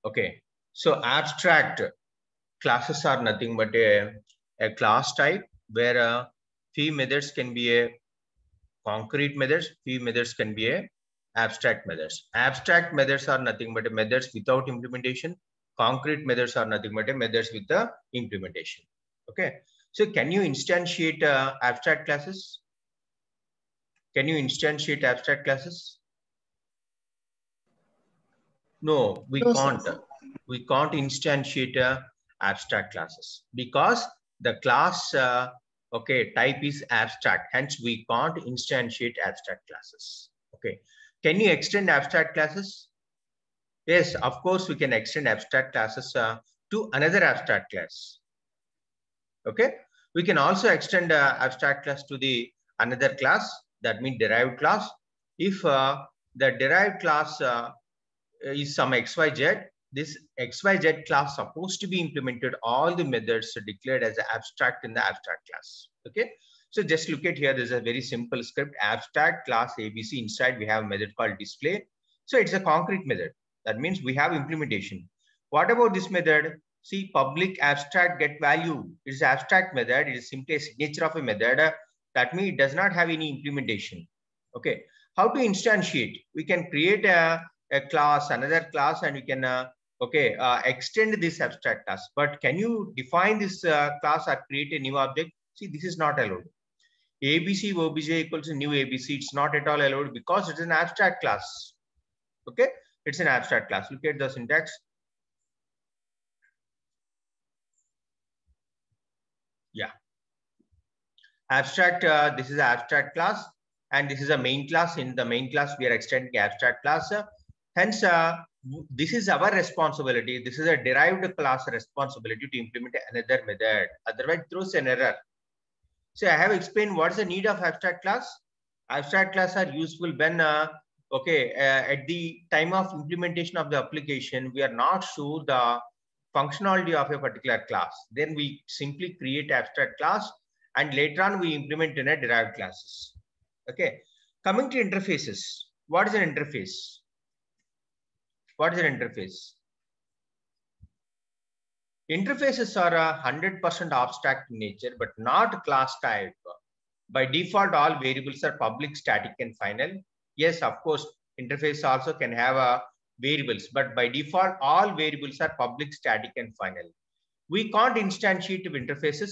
Okay, so abstract classes are nothing but a class type where few methods can be a concrete methods, few methods can be a abstract methods. Abstract methods are nothing but methods without implementation. Concrete methods are nothing but methods with the implementation. Okay, so can you instantiate abstract classes? Can you instantiate abstract classes? No, we No, can't. sir. We can't instantiate abstract classes because the class okay type is abstract. Hence, we can't instantiate abstract classes. Okay. Can you extend abstract classes? Yes, of course, we can extend abstract classes to another abstract class. Okay. We can also extend abstract class to the another class, that means derived class. If the derived class is some XYZ, this XYZ class supposed to be implemented all the methods declared as abstract in the abstract class. Okay. So just look at here, there's a very simple script, abstract class ABC. Inside we have a method called display. So it's a concrete method. That means we have implementation. What about this method? See, public abstract get value. It is abstract method. It is simply a signature of a method. That means it does not have any implementation. Okay. How to instantiate? We can create a class, another class, and we can extend this abstract class. But can you define this class or create a new object? See, this is not allowed. ABC obj equals new ABC. It's not at all allowed because it's an abstract class. Okay, it's an abstract class. Look at the syntax. Yeah, abstract. This is an abstract class, and this is a main class. In the main class, we are extending abstract class. Hence, this is our responsibility. This is a derived class responsibility to implement another method. Otherwise, it throws an error. So I have explained what's the need of abstract class. Abstract class are useful when, at the time of implementation of the application, we are not sure the functionality of a particular class. Then we simply create abstract class, and later on we implement in a derived classes. Okay. Coming to interfaces. What is an interface? What is an interface? Interfaces are 100% abstract in nature, but not class type. By default, all variables are public, static, and final. Yes, of course, interface also can have variables, but by default, all variables are public, static, and final. We can't instantiate interfaces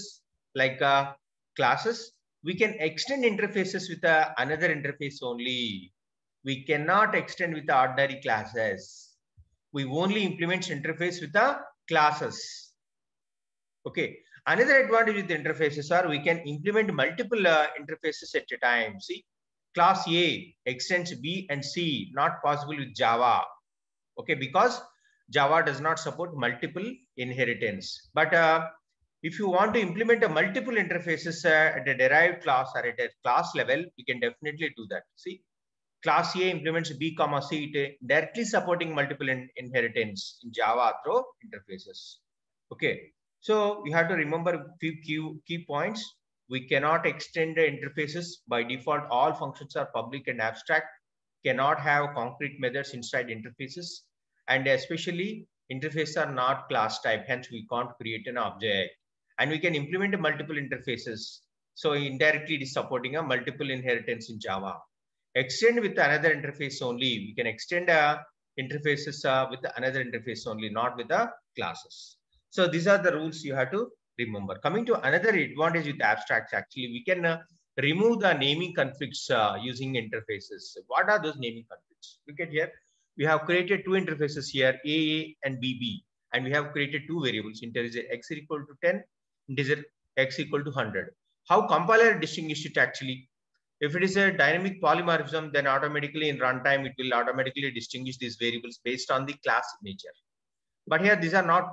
like classes. We can extend interfaces with another interface only. We cannot extend with the ordinary classes. We only implement interface with the classes. Okay. Another advantage with the interfaces are we can implement multiple interfaces at a time. See, class A extends B and C, not possible with Java. Okay, because Java does not support multiple inheritance. But if you want to implement a multiple interfaces at a derived class or at a class level, you can definitely do that. See, class A implements B comma C, directly supporting multiple inheritance in Java through interfaces. Okay, so you have to remember few key points. We cannot extend the interfaces. By default, all functions are public and abstract, cannot have concrete methods inside interfaces, and especially interfaces are not class type. Hence, we can't create an object, and we can implement multiple interfaces. So indirectly, it is supporting a multiple inheritance in Java. Extend with another interface only. We can extend interfaces with another interface only, not with the classes. So these are the rules you have to remember. Coming to another advantage with abstracts, actually, we can remove the naming conflicts using interfaces. What are those naming conflicts? Look at here. We have created two interfaces here, AA and BB, and we have created two variables, integer x equal to 10, integer x equal to 100. How compiler distinguished it actually? If it is a dynamic polymorphism, then automatically in runtime, it will automatically distinguish these variables based on the class signature. But here, these are not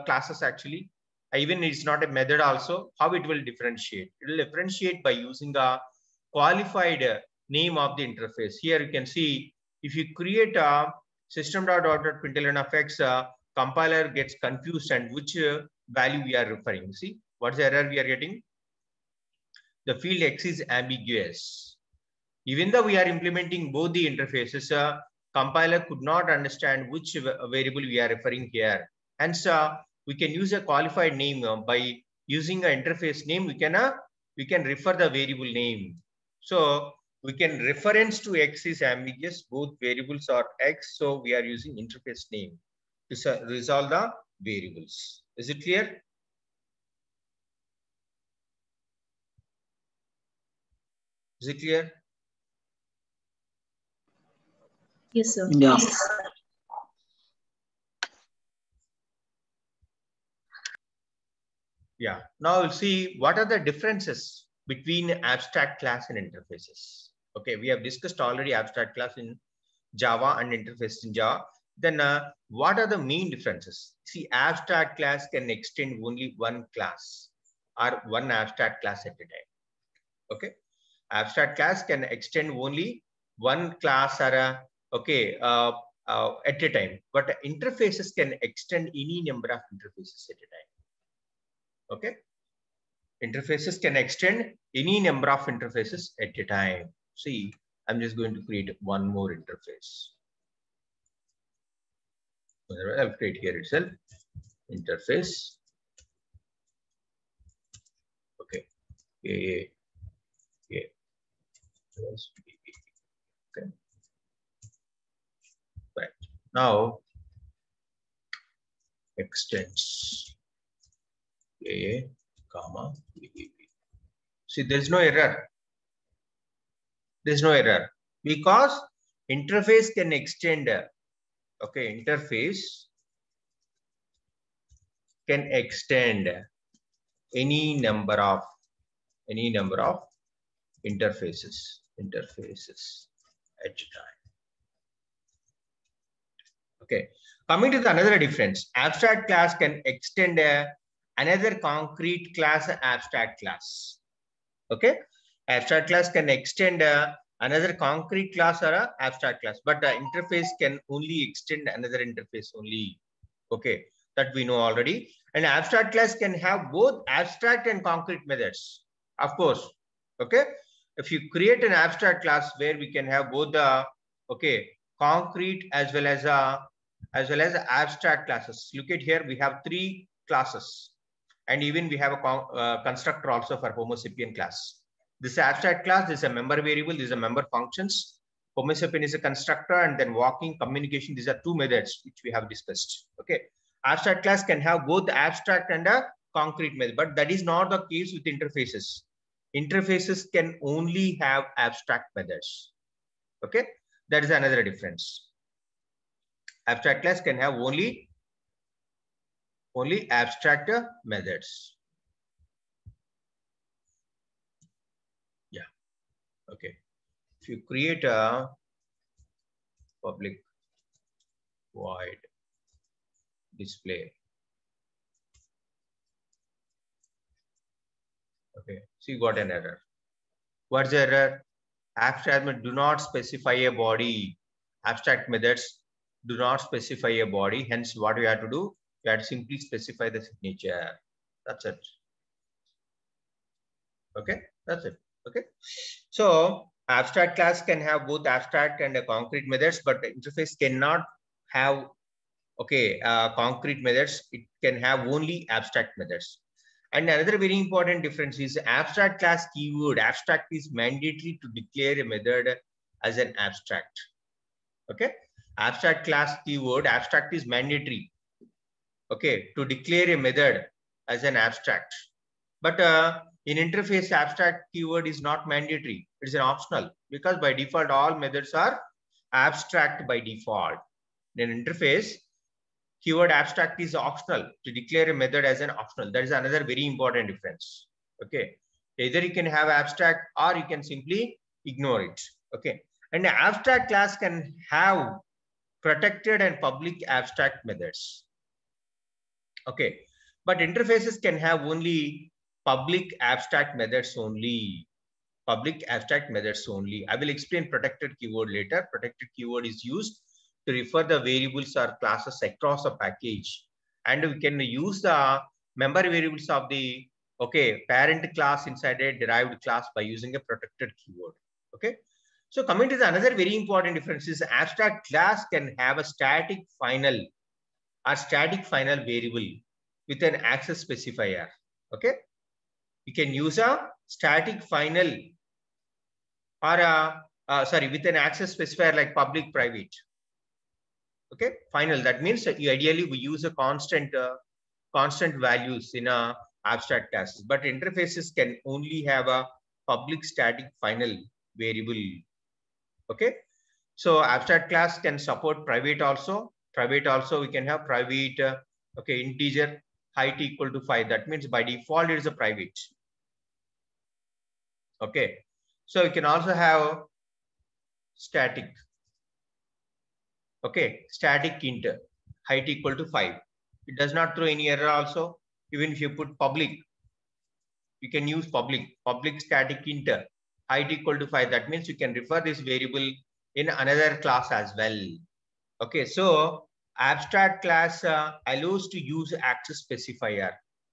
classes actually. Even it's not a method also. How it will differentiate? It will differentiate by using the qualified name of the interface. Here you can see, if you create a system.out.println of x, compiler gets confused and which value we are referring. See, what's the error we are getting? The field x is ambiguous. Even though we are implementing both the interfaces, compiler could not understand which variable we are referring here. Hence, we can use a qualified name by using an interface name. We can refer the variable name. So we can reference to X is ambiguous. Both variables are X. So we are using interface name to resolve the variables. Is it clear? Is it clear? Yes, sir. Yeah. Yeah. Now we'll see what are the differences between abstract class and interfaces. Okay, we have discussed already abstract class in Java and interface in Java. Then what are the main differences? See, abstract class can extend only one class or one abstract class at a time. Okay, abstract class can extend only one class or at a time, but interfaces can extend any number of interfaces at a time. Okay, interfaces can extend any number of interfaces at a time. See, I'm just going to create one more interface. I'll create here itself interface. Okay. Okay. Right. Now extends A, comma, BBB. See, there's no error. There's no error because interface can extend. Okay, interface can extend any number of interfaces at a time. Okay, coming to the another difference, abstract class can extend another concrete class, abstract class. Okay, abstract class can extend another concrete class or a abstract class, but the interface can only extend another interface only. Okay, that we know already. And abstract class can have both abstract and concrete methods, of course. Okay, if you create an abstract class where we can have both the concrete as well as abstract classes. Look at here, we have 3 classes, and even we have a constructor also for Homo sapien class. This abstract class, this is a member variable, this is a member functions. Homo sapien is a constructor, and then walking, communication, these are 2 methods which we have discussed. Okay, abstract class can have both abstract and a concrete method, but that is not the case with interfaces. Interfaces can only have abstract methods. Okay, that is another difference. Abstract class can have only abstract methods. Yeah. Okay. If you create a public void display. Okay. See, got an error. What's the error? Abstract do not specify a body. Abstract methods do not specify a body. Hence, what we have to do? We have to simply specify the signature. That's it. Okay, that's it. Okay. So abstract class can have both abstract and concrete methods, but the interface cannot have concrete methods. It can have only abstract methods. And another very important difference is abstract class keyword. Abstract is mandatory to declare a method as an abstract. Okay, abstract class keyword, abstract is mandatory. Okay, to declare a method as an abstract. But in interface, abstract keyword is not mandatory. It is an optional, because by default, all methods are abstract by default. In interface, keyword abstract is optional. To declare a method as an optional, that is another very important difference. Okay, either you can have abstract or you can simply ignore it. Okay, and the abstract class can have protected and public abstract methods. Okay, but interfaces can have only public abstract methods only. Public abstract methods only. I will explain protected keyword later. Protected keyword is used to refer the variables or classes across a package, and we can use the member variables of the parent class inside a derived class by using a protected keyword. Okay, So coming to the another very important difference is abstract class can have a static final or static final variable with an access specifier. Okay, you can use a static final or with an access specifier like public, private. Okay, final. That means that ideally we use a constant values in a abstract classes, but interfaces can only have a public static final variable. Okay, so abstract class can support private also. Private also we can have private integer height equal to 5. That means by default it is a private. Okay, so you can also have static. Okay, static int height equal to 5. It does not throw any error also. Even if you put public, you can use public static int height equal to 5. That means you can refer this variable in another class as well. Okay, so abstract class allows to use access specifier.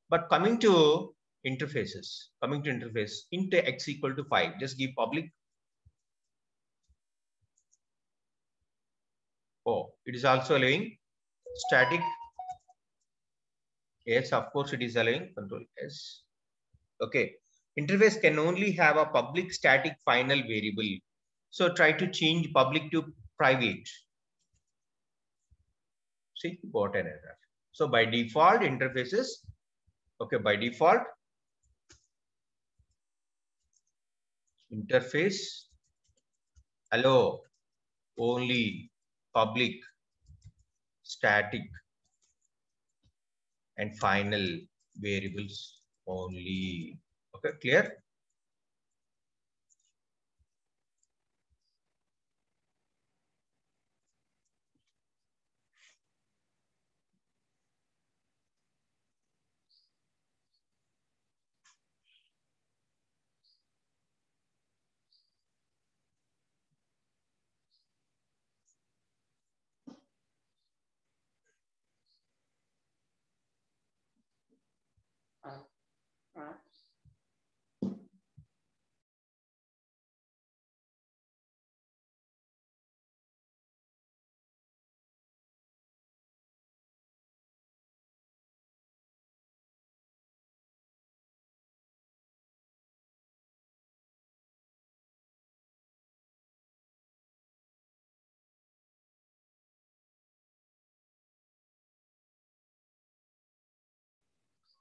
But coming to interfaces, int x equal to 5, just give public. Oh, it is also allowing static. Yes, of course it is allowing control S. Okay, interface can only have a public static final variable. So try to change public to private. See, got an error. So by default interfaces, okay, by default interface allow only public static and final variables only. Okay, clear?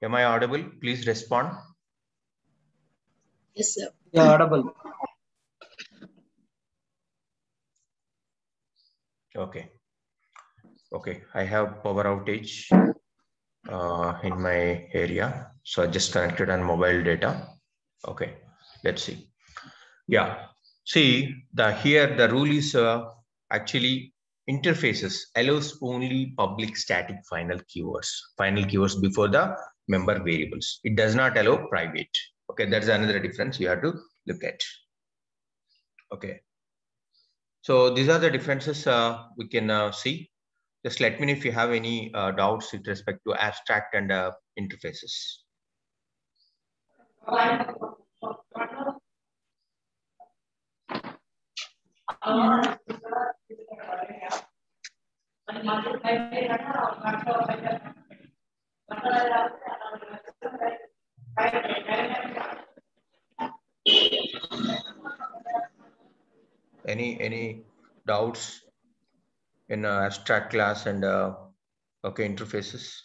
Am I audible? Please respond. Yes, sir. Yeah, audible. Okay. Okay, I have power outage in my area. So I just connected on mobile data. Okay, let's see. Yeah, see here the rule is actually interfaces allows only public static final keywords before the member variables. It does not allow private. Okay, that's another difference you have to look at. Okay, so these are the differences we can see. Just let me know if you have any doubts with respect to abstract and interfaces. Any doubts in abstract class and okay, interfaces?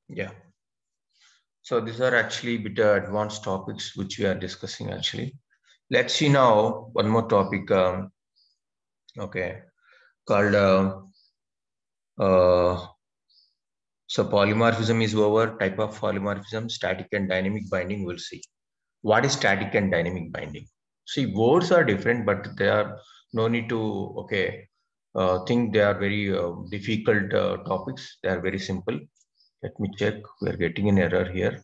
Yeah. So these are actually a bit advanced topics which we are discussing actually. Let's see now one more topic. Okay, called So polymorphism is over. Type of polymorphism, static and dynamic binding. We'll see. What is static and dynamic binding? See, words are different, but there are no need to think they are very difficult topics. They are very simple. Let me check. We are getting an error here.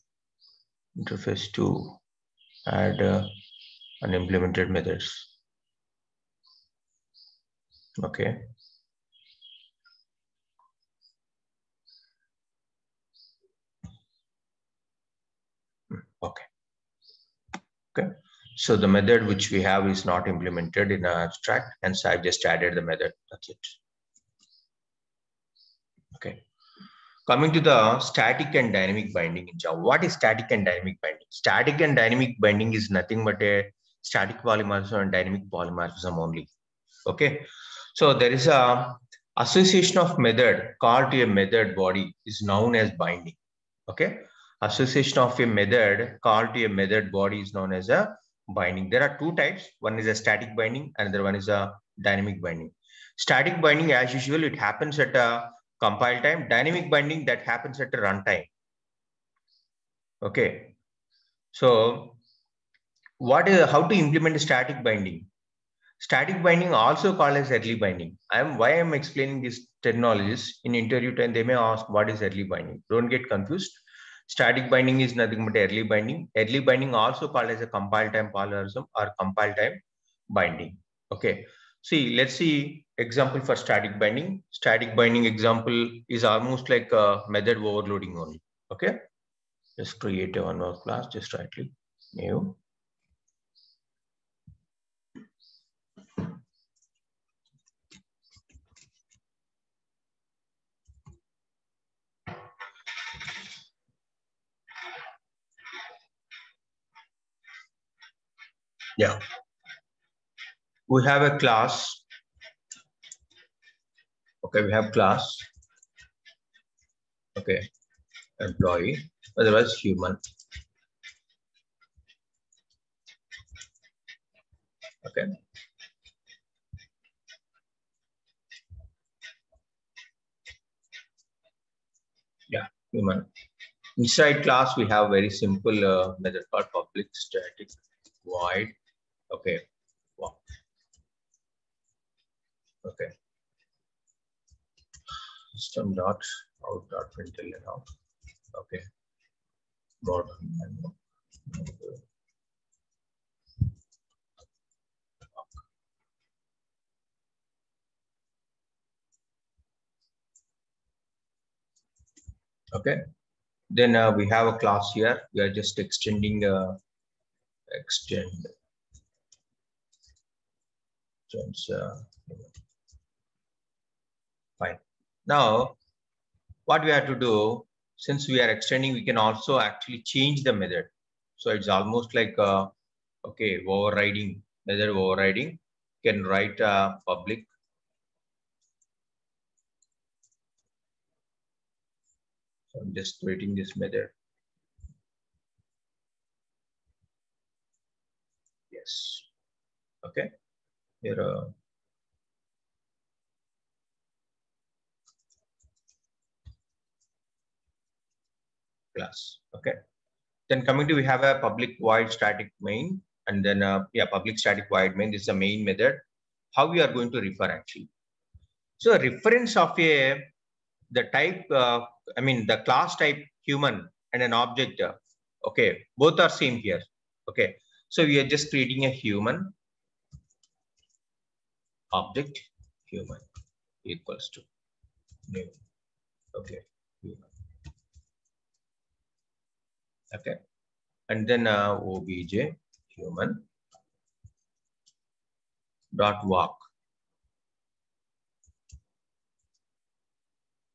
Interface to add unimplemented methods. Okay. Okay. Okay. So the method which we have is not implemented in an abstract, and so I've just added the method. That's it. Okay. Coming to the static and dynamic binding in Java. What is static and dynamic binding? Static and dynamic binding is nothing but a static polymorphism and dynamic polymorphism only. Okay. So there is a association of method called to a method body is known as binding. Okay. Association of a method called to a method body is known as a binding. There are two types. One is a static binding, another one is a dynamic binding. Static binding, as usual, it happens at a compile time. Dynamic binding, that happens at a runtime. Okay. So how to implement static binding? Static binding, also called as early binding. Why I'm explaining these terminologies in interview time, they may ask what is early binding. Don't get confused. Static binding is nothing but early binding. Early binding also called as a compile time polymorphism or compile time binding. Okay. See, let's see example for static binding. Static binding example is almost like a method overloading only. Okay. Just create a one more class, just rightly new. Yeah. We have a class. Okay, we have class. Okay, employee, otherwise human. Okay. Yeah, human. Inside class, we have very simple method called public static void. Okay. Wow. Okay. System dot out dot println out. Okay. Modern. Okay. Then we have a class here. We are just extending extend. Fine. Now, what we have to do, since we are extending, we can also actually change the method. So it's almost like okay, overriding, method overriding. You can write public. So I'm just creating this method. Yes. Okay. Here. Class. Okay. Then coming to, we have a public void static main, and then public static void main. This is a main method. How we are going to refer actually? So reference of the type, the class type human and an object. Okay, both are same here. Okay, so we are just creating a human object, human equals to new. Okay, human. Okay, and then obj human dot walk.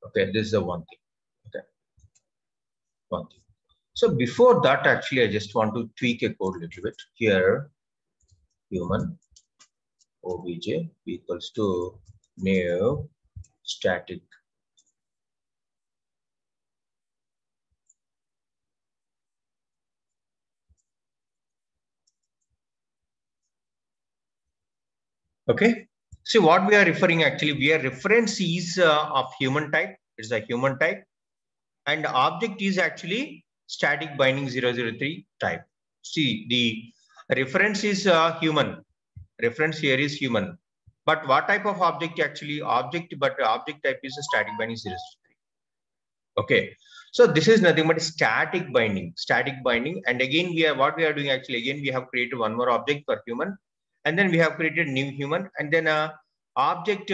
Okay, this is the one thing. Okay, one thing. So before that, actually, I just want to tweak a code a little bit here. Human obj equals to new static. Okay. See what we are referring, actually, we are reference is of human type. It's a human type. and object is actually static binding 003 type. See, the reference is human. Reference here is human. But what type of object actually? Object, but object type is a static binding 003. Okay. So this is nothing but static binding. Static binding. And again, what we are doing actually, again, we have created one more object for human. And then we have created new human. And then object,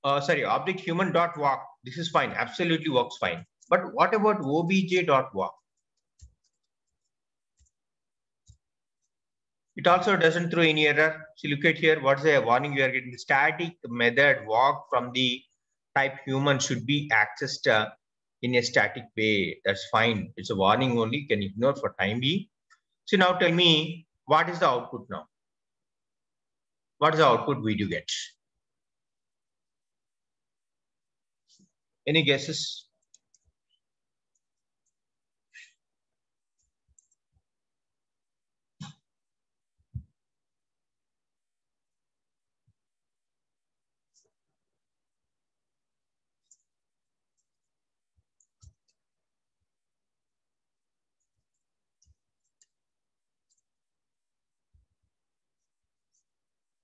object human dot walk. This is fine. Absolutely works fine. But what about obj dot walk? It also doesn't throw any error. So look at here. What's the warning we are getting? The static method walk from the type human should be accessed in a static way. That's fine. It's a warning only. You can ignore for time being. So now tell me, what is the output now? What is the output we do get? Any guesses?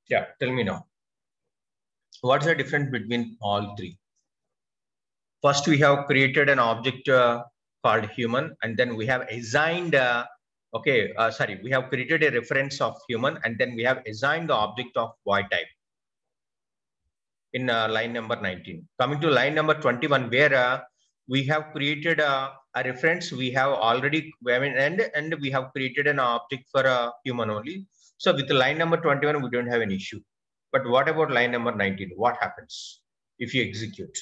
Yeah, tell me now. What's the difference between all three? First, we have created an object called human, and then we have assigned, we have created a reference of human, and then we have assigned the object of void type in line number 19. Coming to line number 21, where we have created a reference, we have already, and we have created an object for a human only. So with line number 21, we don't have an issue. But what about line number 19? What happens if you execute?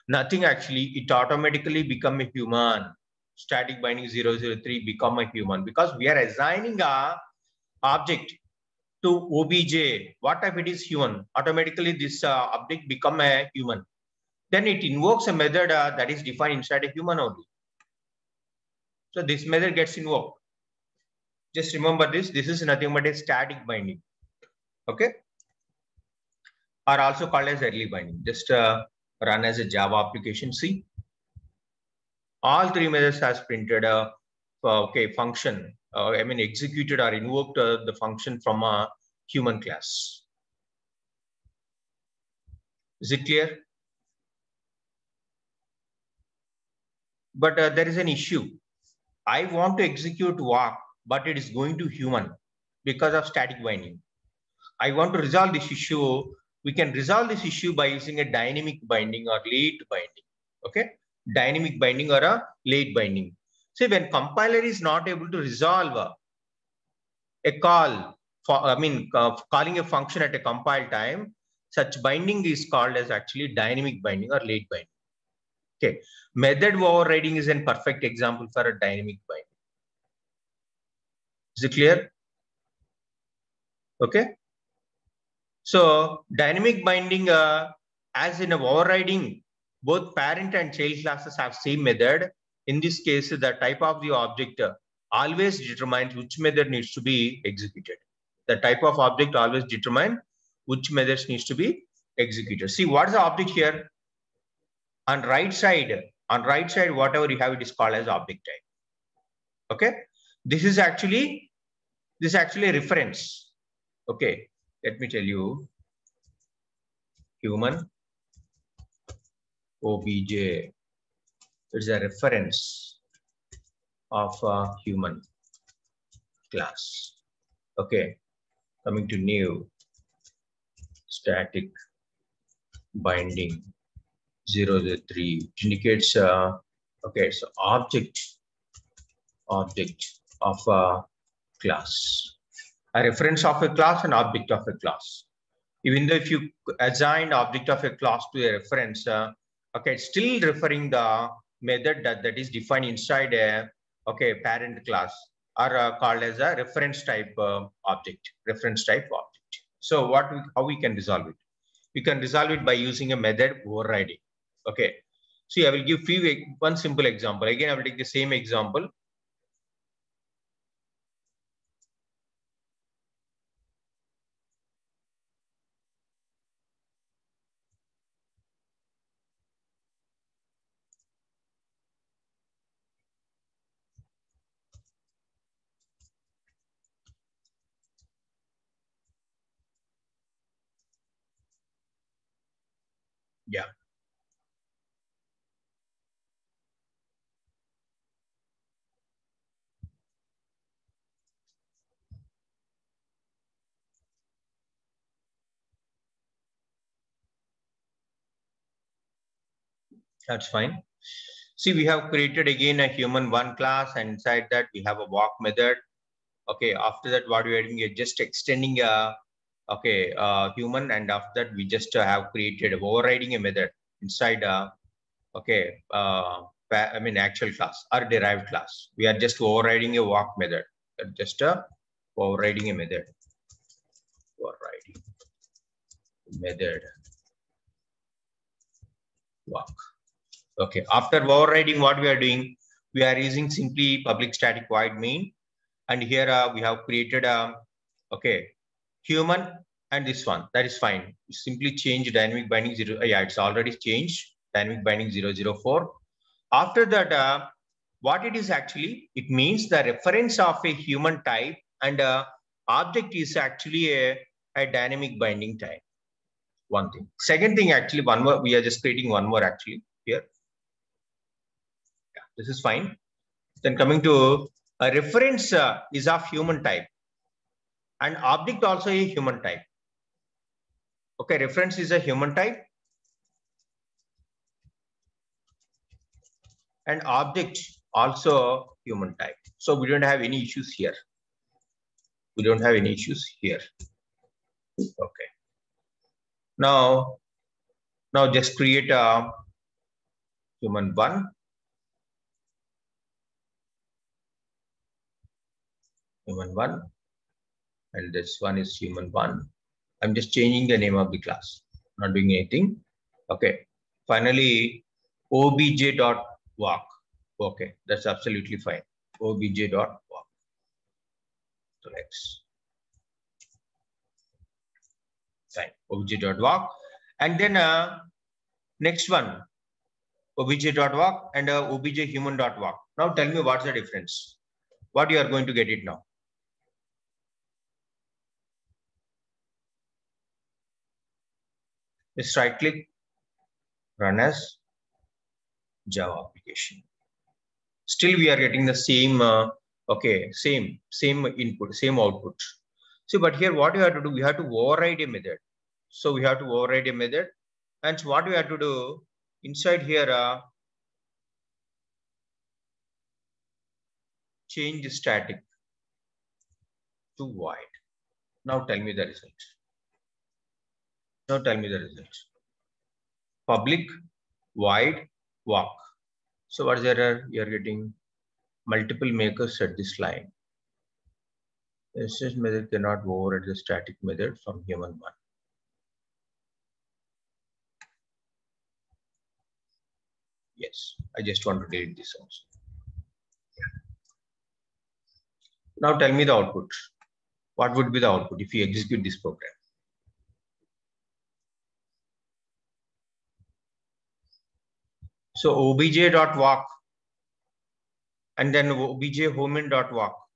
Nothing actually, it automatically become a human. Static binding 003 become a human because we are assigning a object to obj. What type it is? Human. Automatically this object become a human. Then it invokes a method that is defined inside a human only. So this method gets invoked. Just remember this. This is nothing but a static binding. Okay. Or also called as early binding. Just run as a Java application. See, all three methods has printed a function. Executed or invoked the function from a human class. Is it clear? But there is an issue. I want to execute walk, but it is going to human because of static binding. I want to resolve this issue. We can resolve this issue by using a dynamic binding or late binding. Okay, dynamic binding or a late binding. See, when compiler is not able to resolve a call for, calling a function at a compile time, such binding is called as actually dynamic binding or late binding. Okay, method overriding is a perfect example for a dynamic binding. Is it clear? Okay. So dynamic binding, as in overriding, both parent and child classes have same method. In this case, the type of the object always determines which method needs to be executed. The type of object always determines which methods needs to be executed. See, what is the object here? On right side, whatever you have, it is called as object type. Okay, this is actually a reference. Okay, let me tell you. Human obj is a reference of a human class. Okay, coming to new static binding 003 indicates okay, so object of a class, a reference of a class and object of a class. Even though if you assign object of a class to a reference, okay, it's still referring the method that is defined inside a parent class, or called as a reference type object. So how we can resolve it? We can resolve it by using a method overriding. Okay. See, I will give one simple example. Again, I will take the same example. Yeah. That's fine. See, we have created again a human one class, and inside that we have a walk method. Okay, after that, what we are doing is just extending a human, and after that we just have created overriding a method inside actual class or derived class. We are just overriding a walk method. Just overriding a method. Overriding method walk. Okay. After overriding, what we are doing, we are using simply public static void main, and here we have created a human and this one. That is fine. Simply change dynamic binding 0. Yeah, it's already changed dynamic binding 004. After that, what it is actually, it means the reference of a human type and object is actually a dynamic binding type. One thing. Second thing, actually, one more. We are just creating one more actually here. Yeah, this is fine. Then coming to a reference is of human type and object also a human type. Okay, reference is a human type and object also human type. So we don't have any issues here. We don't have any issues here. Okay. Now just create a human one. Human one. And this one is human one. I'm just changing the name of the class. Not doing anything. Okay. Finally, obj.walk. Okay, that's absolutely fine. Obj.walk. So let's fine. Obj.walk. And then next one, obj.walk and obj human.walk. Now tell me what's the difference. What you are going to get it now. Just right click, run as Java application. Still we are getting the same same input, same output. So but here what you have to do, we have to override a method. So we have to override a method, and so what we have to do inside here, change static to void. Now tell me the result. Now tell me the result. Public void walk. So what is the error? You are getting multiple makers at this line. The instance method cannot override the static method from human one. Yes, I just want to delete this also. Now tell me the output. What would be the output if you execute this program? So obj.walk and then obj human.walk.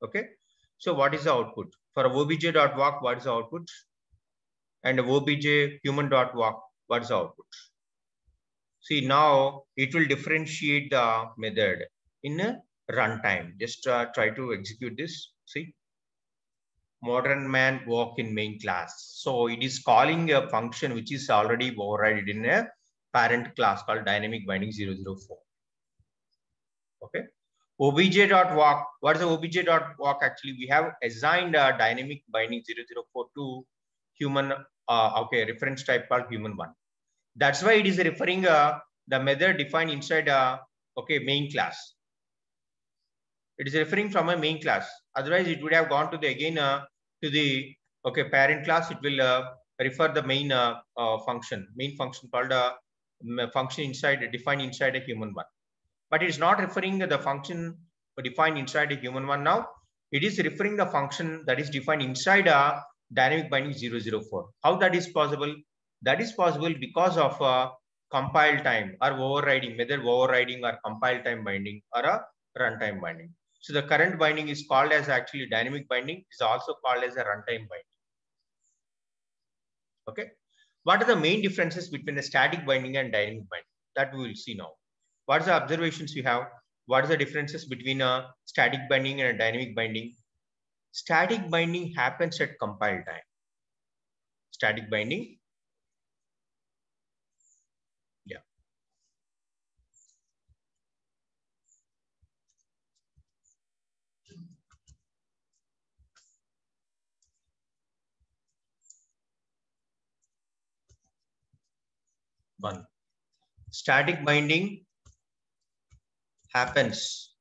Okay. So what is the output? For obj.walk, what is the output? And obj human.walk, what is the output? See, now it will differentiate the method in a runtime. Just try to execute this. See, modern man walk in main class. So it is calling a function which is already overridden in a parent class called dynamic binding 004. Okay. Obj.walk. What is the obj.walk? Actually, we have assigned a dynamic binding 004 to human. Reference type called human one. That's why it is referring the method defined inside main class. It is referring from a main class. Otherwise, it would have gone to the again to the parent class. It will refer the main function called function inside defined inside a human one. But it is not referring the function defined inside a human one now. It is referring the function that is defined inside a dynamic binding 004. How that is possible? That is possible because of compile time or overriding, method overriding or compile time binding or a runtime binding. So the current binding is called as actually dynamic binding. Is also called as a runtime binding. Okay. What are the main differences between a static binding and dynamic binding? That we will see now. What are the observations you have? What are the differences between a static binding and a dynamic binding? Static binding happens at compile time. Static binding. Yeah. One. Static binding happens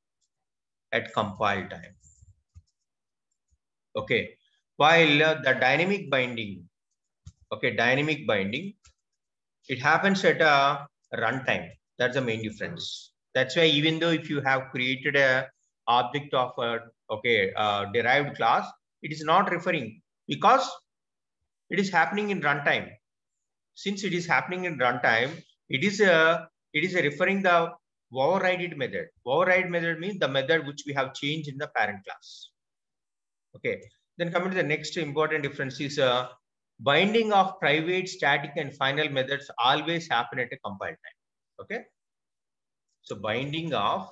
at compile time. Okay. While the dynamic binding, okay, dynamic binding, it happens at a runtime. That's the main difference. That's why even though if you have created a object of a derived class, it is not referring because it is happening in runtime. Since it is happening in runtime, it is referring the overrided method. Override method means the method which we have changed in the parent class. Okay. Then coming to the next important difference is binding of private, static, and final methods always happen at a compile time. Okay. So binding of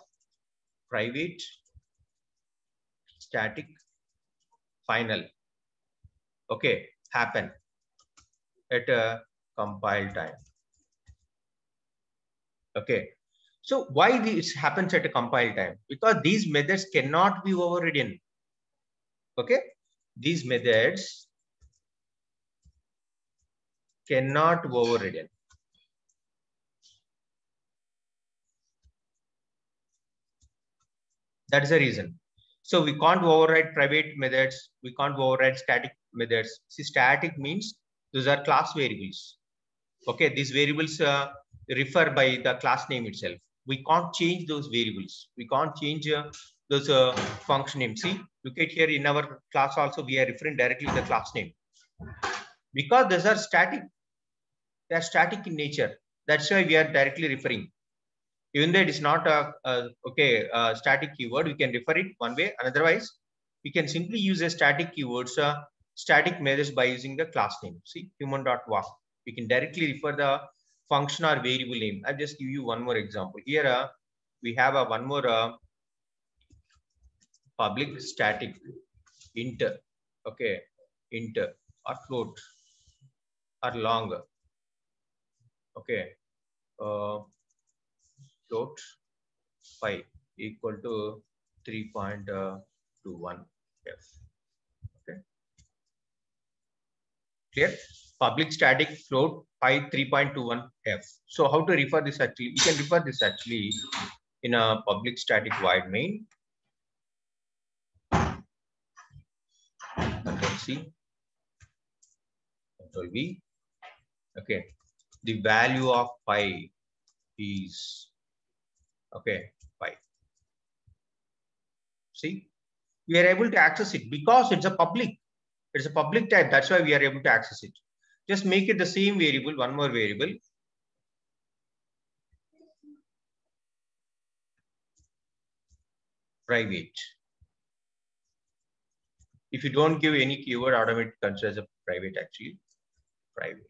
private, static, final, okay, happen at a compile time. Okay. So why this happens at a compile time? Because these methods cannot be overridden. Okay. These methods cannot be overridden. That is the reason. So we can't override private methods. We can't override static methods. See, static means those are class variables. Okay, these variables refer by the class name itself. We can't change those variables. We can't change those function names. See, look at here in our class also, we are referring directly to the class name. Because those are static. They are static in nature. That's why we are directly referring. Even though it is not a static keyword, we can refer it one way. Otherwise, we can simply use a static keywords, static methods by using the class name. See, human.walk. We can directly refer the function or variable name. I'll just give you one more example. Here, we have one more public static int, okay, int or float or long, okay, float phi equal to 3.21 f. Okay, clear? Public static float phi 3.21 f. So how to refer this actually? You can refer this actually in a public static void main. Control C, Control V. Okay, the value of phi is okay phi. See, we are able to access it because it's a public. It's a public type. That's why we are able to access it. Just make it the same variable, one more variable. Private. If you don't give any keyword, automatically considers a private actually. Private.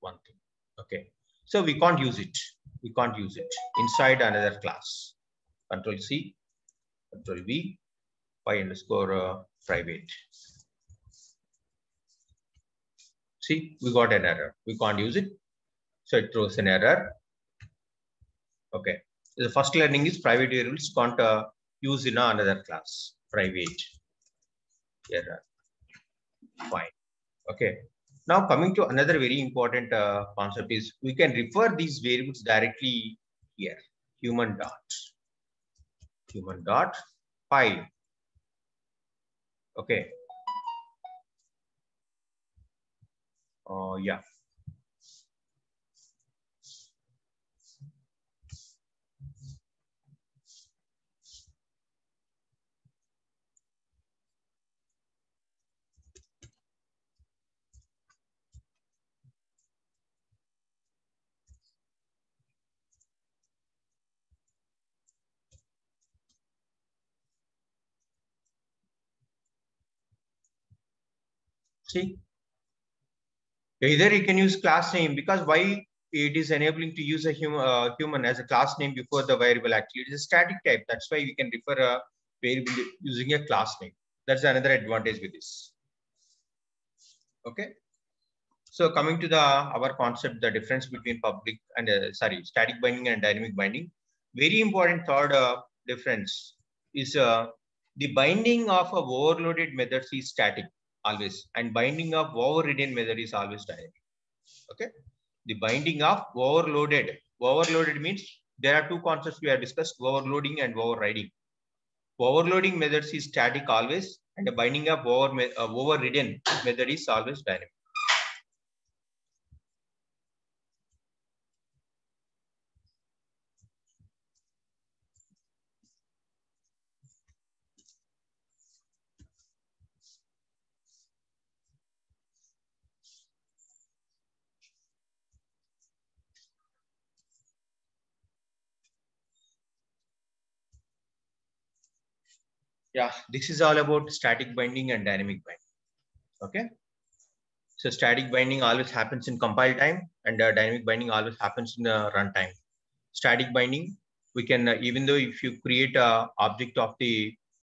One thing. Okay. So we can't use it. We can't use it inside another class. Control C, Control V, phi underscore private. See, we got an error. We can't use it. So it throws an error. Okay. The first learning is private variables can't use in another class. Private error. Fine. Okay. Now coming to another very important concept is we can refer these variables directly here. Human dot phi. Okay. Yeah. See, Either you can use class name, because why it is enabling to use a human as a class name before the variable. Actually, it is a static type. That's why we can refer a variable using a class name. That's another advantage with this. Okay. So coming to our concept, the difference between public and static binding and dynamic binding. Very important third difference is the binding of a overloaded method is static always, and binding of overridden method is always dynamic. Okay. The binding of overloaded. Overloaded means there are two concepts we have discussed: overloading and overriding. Overloading methods is static always, and the binding of overridden method is always dynamic. Yeah, this is all about static binding and dynamic binding. Okay. So static binding always happens in compile time, and dynamic binding always happens in the runtime. Static binding, we can, even though if you create a object of the